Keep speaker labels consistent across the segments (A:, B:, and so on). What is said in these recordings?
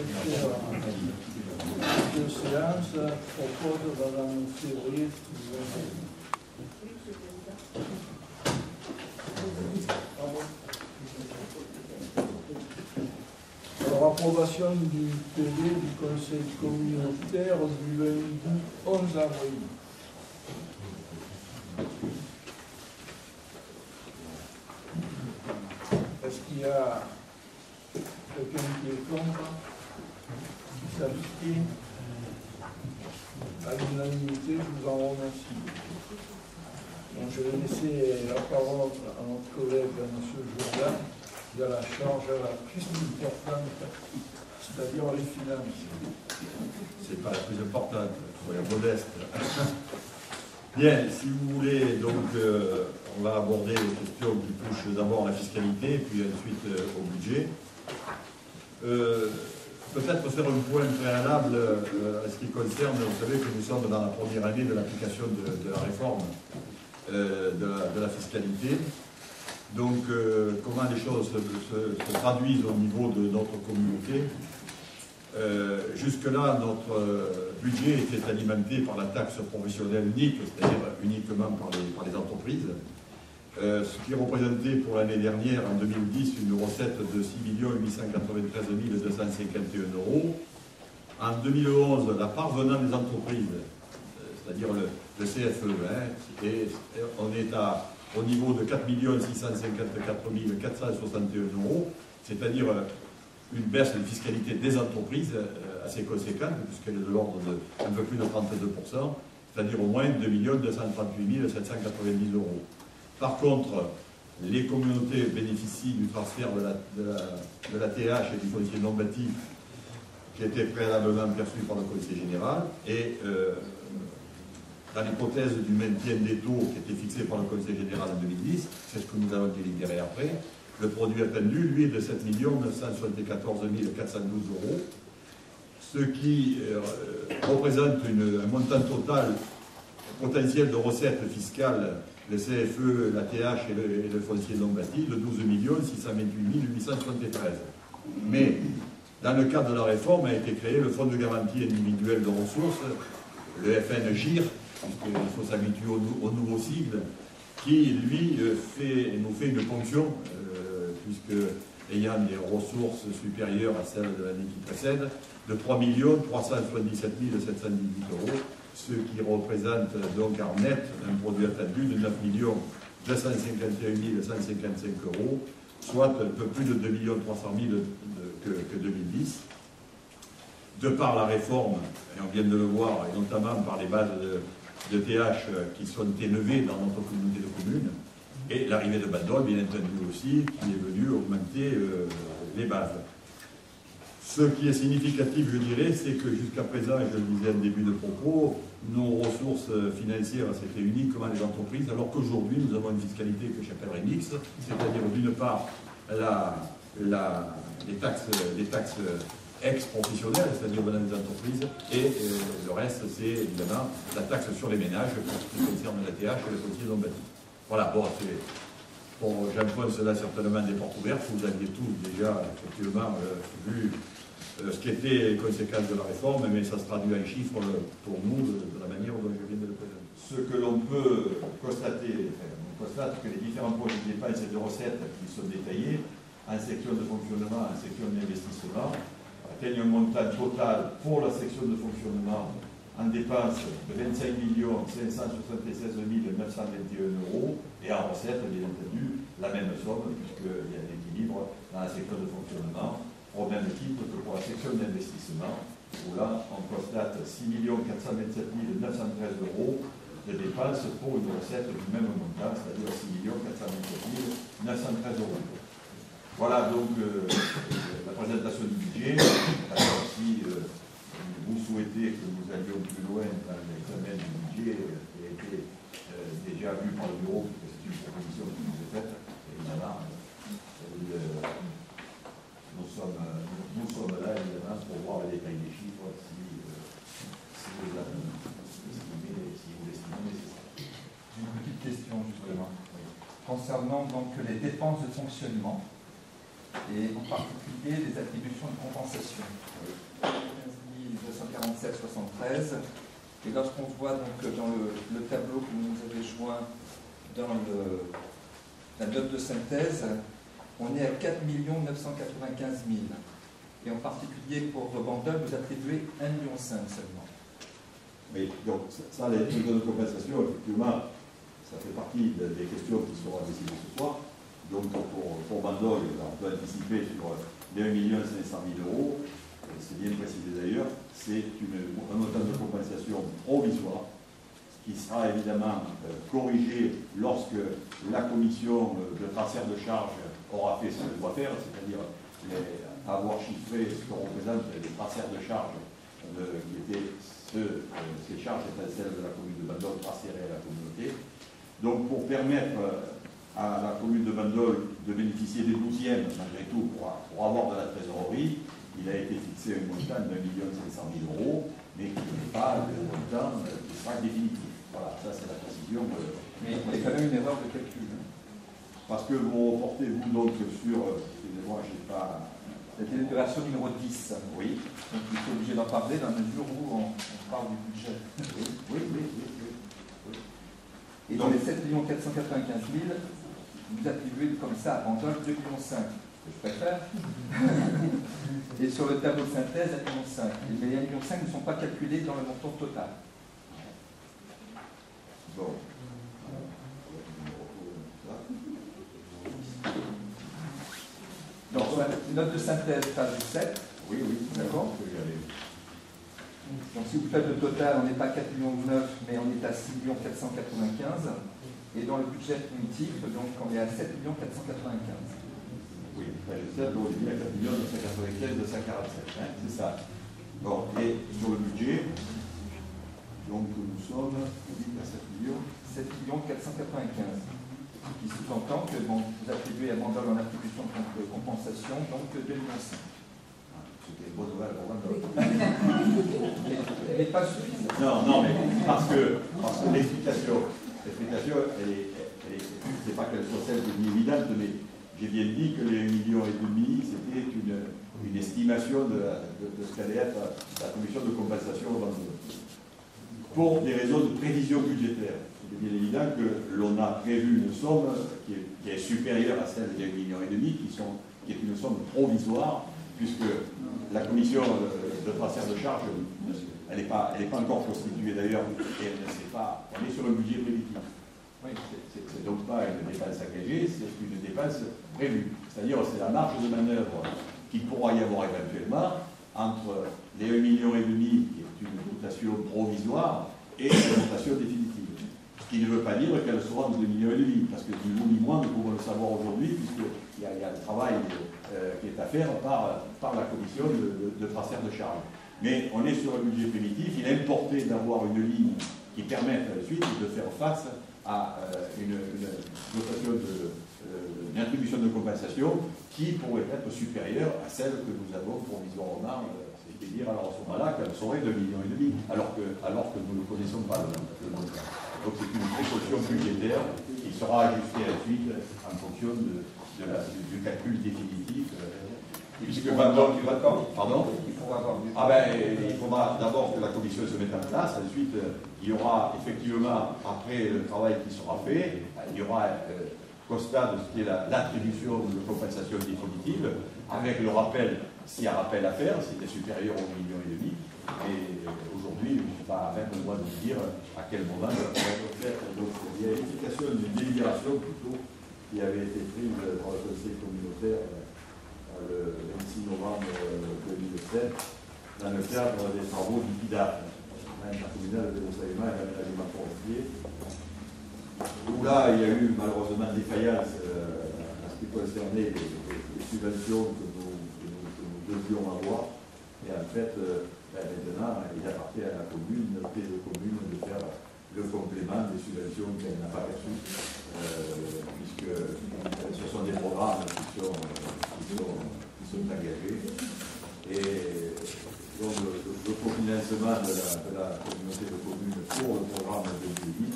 A: secrétaire de séance propose Madame Février. Alors, approbation du PD du Conseil communautaire du lundi 11 avril. Est-ce qu'il y a quelqu'un qui est contre, qui s'abstient? À l'unanimité, je vous en remercie. Donc, je vais laisser la parole à notre collègue, à M. Jourdain, qui a la charge la plus importante, c'est-à-dire les finances.
B: C'est pas la plus importante, soyons modestes. Bien, si vous voulez, donc, on va aborder les questions qui touchent d'abord à la fiscalité, puis ensuite au budget. Peut-être faire un point préalable à ce qui concerne, vous savez que nous sommes dans la première année de l'application de la réforme de la fiscalité. Donc, comment les choses se traduisent au niveau de notre communauté. Jusque-là, notre budget était alimenté par la taxe professionnelle unique, c'est-à-dire uniquement par les entreprises, ce qui représentait pour l'année dernière, en 2010, une recette de 6 893 251 €. En 2011, la part venant des entreprises, c'est-à-dire le CFE, on est au niveau de 4 654 461 €, c'est-à-dire une baisse de fiscalité des entreprises assez conséquente, puisqu'elle est de l'ordre d'un peu plus de 32%, c'est-à-dire au moins 2 238 790 €. Par contre, les communautés bénéficient du transfert de la TH et du foncier non bâti qui était préalablement perçu par le Conseil général, et dans l'hypothèse du maintien des taux qui était fixé par le Conseil général en 2010, c'est ce que nous allons délibérer après, le produit attendu, lui, est de 7 974 412 €, ce qui représente un montant total potentiel de recettes fiscales, le CFE, la TH et le foncier non bâti, de 12 628 873. Mais, dans le cadre de la réforme, a été créé le Fonds de garantie individuelle de ressources, le FNGIR, puisqu'il faut s'habituer au nouveau sigle, qui, lui, nous fait une ponction, puisque ayant des ressources supérieures à celles de l'année qui précède, de 3 377 718 €, ce qui représente donc en net un produit attendu de 9 251 155 €, soit un peu plus de 2 300 000 que 2010. De par la réforme, et on vient de le voir, et notamment par les bases de TH qui sont élevées dans notre communauté de communes, et l'arrivée de Bandol, bien entendu aussi, qui est venue augmenter les bases. Ce qui est significatif, je dirais, c'est que jusqu'à présent, et je le disais au début de propos, nos ressources financières, c'était uniquement les entreprises, alors qu'aujourd'hui, nous avons une fiscalité que j'appellerais mixte, c'est-à-dire d'une part les taxes ex-professionnelles, c'est-à-dire venant des entreprises, et le reste, c'est évidemment la taxe sur les ménages, qui concerne la TH et le foncier non bâti. Voilà, bon, j'enfonce là certainement des portes ouvertes, vous aviez tous déjà, effectivement, vu ce qui était les conséquences de la réforme, mais ça se traduit en chiffres pour nous de la manière dont je viens de le présenter. Ce que l'on peut constater, on constate que les différents projets de dépenses et de recettes qui sont détaillés en section de fonctionnement, en section d'investissement, atteignent un montant total pour la section de fonctionnement en dépenses de 25 576 921 € et en recettes, bien entendu, la même somme, puisqu'il y a un équilibre dans la section de fonctionnement, au même titre que pour la section d'investissement, où là, on constate 6 427 913 € de dépenses pour une recette du même montant, c'est-à-dire 6 427 913 €. Voilà donc la présentation du budget. Alors, si vous souhaitez que nous allions plus loin dans l'examen du budget qui a été déjà vu par le bureau, parce que c'est une proposition qui nous est faite, évidemment, nous sommes là, évidemment, pour voir les détails des chiffres si vous l'estimez nécessaire.
C: J'ai une petite question, justement. Oui. Concernant donc les dépenses de fonctionnement, et en particulier des attributions de compensation. 15 247,73. Et lorsqu'on voit donc dans le tableau que vous nous avez joint dans la note de synthèse, on est à 4 995 000. Et en particulier pour Bandol, vous attribuez 1,5 million seulement.
B: Mais donc, ça, les trucs de compensation, effectivement, ça fait partie des questions qui seront décidées ce soir. Donc, pour Bandol, on peut anticiper sur les 1 500 000 euros. C'est bien précisé d'ailleurs, c'est un montant de compensation provisoire qui sera évidemment corrigé lorsque la commission de transfert de charges aura fait ce qu'elle doit faire, c'est-à-dire avoir chiffré ce que représentent les transferts de charges qui étaient ces charges étant celles de la commune de Bandol transférées à la communauté. Donc pour permettre à la commune de Bandol de bénéficier des 12e, malgré tout, pour avoir de la trésorerie, il a été fixé un montant de 1 500 000 euros, mais qui n'est pas le montant qui sera définitif. Voilà, ça c'est la précision.
C: Mais il y a quand même une erreur de calcul.
B: Parce que vous reportez-vous donc sur, excusez-moi, je n'ai pas...
C: C'était l'opération numéro 10.
B: Oui.
C: Donc il faut obligé d'en parler dans la mesure où on parle du budget.
B: Oui.
C: Et dans les 7 495 000, vous attribuez comme ça à Bandol 2,5 millions. Je préfère. Et sur le tableau de synthèse, 1,5 million. Mais les 1,5 million ne sont pas calculés dans le montant total.
B: Bon.
C: Donc, note de synthèse, page 7.
B: Oui,
C: d'accord. Donc, si vous faites le total, on n'est pas à 4,9 millions, mais on est à 6 495 000. Et dans le budget primitif, donc, on est à 7 495 000.
B: Oui, page 7, on est à 4 995 247. C'est ça. Bon, et sur le budget, donc nous sommes à 7 millions.
C: 7 495 000. Qui sous-entend que vous attribuez à Bandol en attribution de compensation, donc 2,5 millions.
B: C'était une bonne nouvelle pour Bandol.
C: Elle n'est pas suffisante.
B: Non, mais parce que l'explication, c'est pas qu'elle soit celle de évidente, mais j'ai bien dit que les 1,5 million, c'était une estimation de ce qu'allait être la commission de compensation au Bandol. Pour des raisons de prévision budgétaire. C'est bien évident que l'on a prévu une somme qui est supérieure à celle des 1,5 million, qui est une somme provisoire, puisque la commission de transfert de charges, elle n'est pas encore constituée d'ailleurs, et elle ne sait pas, on est sur un budget prédictif. Oui, c'est donc pas une dépense engagée, c'est une dépense prévue. C'est-à-dire c'est la marge de manœuvre qu'il pourra y avoir éventuellement entre les 1,5 million, qui est une dotation provisoire, et la dotation définitive. Ce qui ne veut pas dire qu'elle sera de 2,5 millions, parce que ni vous ni moi, nous pouvons le savoir aujourd'hui, puisqu'il y a un travail qui est à faire par la commission de transfert de charges. Mais on est sur un budget primitif, il est importé d'avoir une ligne qui permette ensuite de faire face à une dotation une attribution de compensation qui pourrait être supérieure à celle que nous avons provisoirement, c'est-à-dire à ce moment-là qu'elle serait 2,5 millions, alors que nous ne connaissons pas le montant. Donc c'est une précaution budgétaire qui sera ajustée ensuite en fonction du calcul définitif. Puisque maintenant, pardon, il faudra d'abord que la commission se mette en place. Ensuite, il y aura effectivement, après le travail qui sera fait, il y aura constat de ce qui est l'attribution de compensation définitive, avec le rappel, s'il y a rappel à faire, c'était supérieur au 1,5 million. Et aujourd'hui, je ne suis pas avec le droit de vous dire à quel moment ça pourrait être fait. Donc, il y a l'explication d'une délibération plutôt qui avait été prise par le conseil communautaire le 26 novembre 2007 dans le cadre des travaux du PIDAF, intercommunal de débroussaillement et d'aménagement forestier, où là il y a eu malheureusement défaillance en ce qui concernait les subventions que nous devions avoir. Et en fait, maintenant, il appartient à la commune, de faire le complément des subventions qu'elle n'a pas reçues, puisque ce sont des programmes qui sont engagés. Et donc, le cofinancement de la communauté de communes pour le programme de 2008,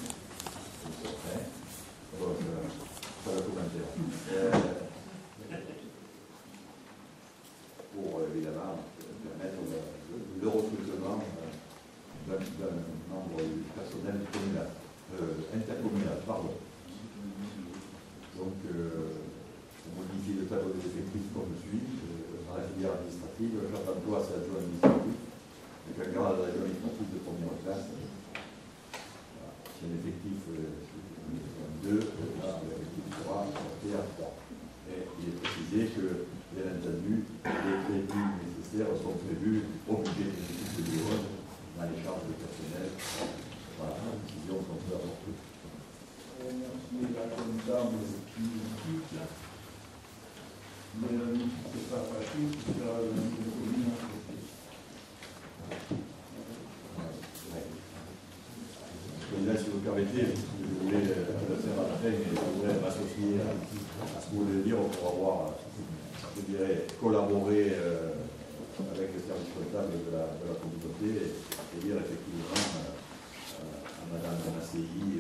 B: ça le commentaire. tableau des effectifs comme suit. Dans la filière administrative, le chef d'emploi, c'est l'adjoint administratif, avec un grade d'adjoint administratif de première classe. Voilà. Si un effectif 2, l'effectif 3, porté à 3. Et il est précisé que, bien entendu, les crédits nécessaires sont prévus au budget des équipes de bureau dans les charges de personnel. Voilà, les décisions sont très importantes.
A: Merci la comptable qui quitte. Mais c'est pas facile, c'est la commune à côté.
B: Président, si vous permettez, je voulais le faire à la fin, mais je voudrais m'associer à ce que vous voulez dire pour avoir, je dirais, collaboré avec les services comptables de la communauté et dire effectivement à Madame la CI